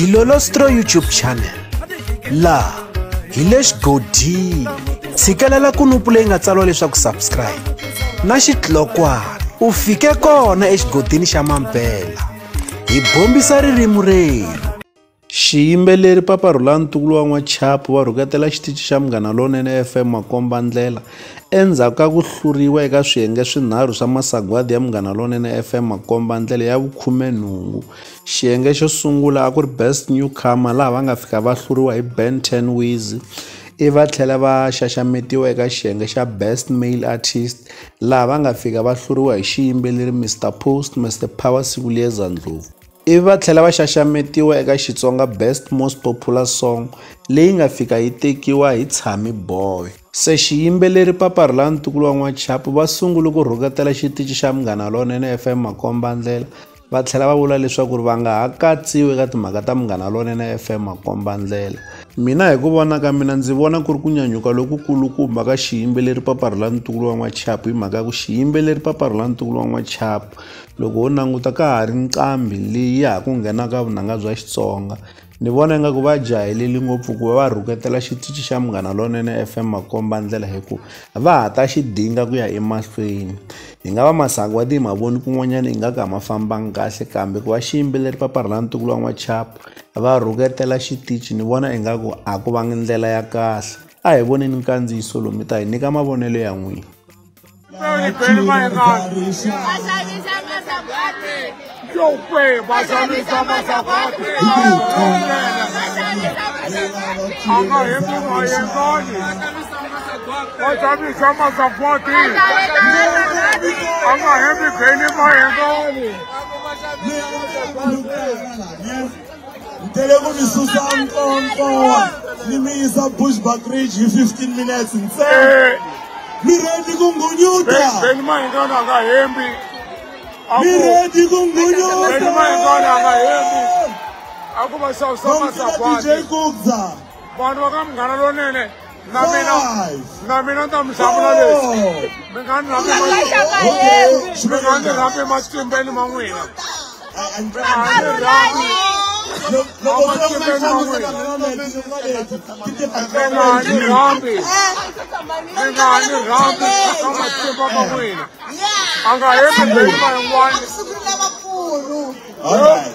Hilolostro YouTube channel la hilesh godi tshikelela kunupu leyi nga tsariwa leswaku subscribe na xitlokwana u fike kona exigodini xa mampela hi bombisa ririmi rero. Xiyimbeleri Papa Rhulani Ntukulu wa N'wachapu va rhuketela xitichi xa Munghana Lonene FM Makombandlela endzhaku ka ku hluriwa eka swiyenge swinharhu swa masagwadi ya Munghana Lonene FM Makombandlela ya vu-18. Xiyenge xo sungula a ku ri Best Newcomer laha va nga fika va hluriwa hi Ben 10 Wizzy, va tlhela va xaxametiwa eka xiyenge xa Best Male Artist laha va nga fika va hluriwa hi xiyimbeleri Mr Post Mr Power Sibuleza Ndlovu. Va tlhela va xaxametiwa eka Xitsonga Best Most Popular Song leyi nga fika yi tekiwa hi Tshami Boy. Se xiyimbeleri Papa Rhulani Ntukulu wa N'wachapu va sungule ku rhuketela xitichi xa Munghana Lonene FM Makombandlela va tlhela va vula leswaku va nga ha katsiwi eka timhaka ta Munghana Lonene FM Makombandlela. Mina hi ku vona ka mina ndzi vona ku ri ku nyanyuka lokukulukumba ka xiyimbeleri Papa Rhulani Ntukulu wa N'wachapu hi mhaka ku xiyimbeleri Papa Rhulani Ntukulu wa N'wachapu loko ho languta ka ha ri nqambi leyi ya ha ku nghenaka vunanga bya Xitsonga. Ni vona ingaku va jahileli ngopfu ku va rhuketela xitichi xa Munghana Lonene FM Makombandlela hikuva va ha ta xi dinga ku ya emahlweni. Hi nga va masagwadi hi mavoni kun'wanyana hi nga ka ma fambangi kahle, kambe ku va xiyimbeleri Papa Rhulani Ntukulu wa N'wachapu va rhuketela xitichi ni vona ingaku a ku vangi ndlela ya kahle. A hi voneni nkandziyiso lomu ta hi nyika mavonelo ya n'wina. Bushbuck Ridge in 15 minutes and say, Miredi kungunyuta. Ben maingana nga hembi. Miredi kungunyuta. Ben maingana nga hembi. Aku masau sama sakwati. DJ Kugza. Banu ka Munghana Lonene. Na mina tamsabula lesi. Mengani rapi masimbeni mangwina. All right.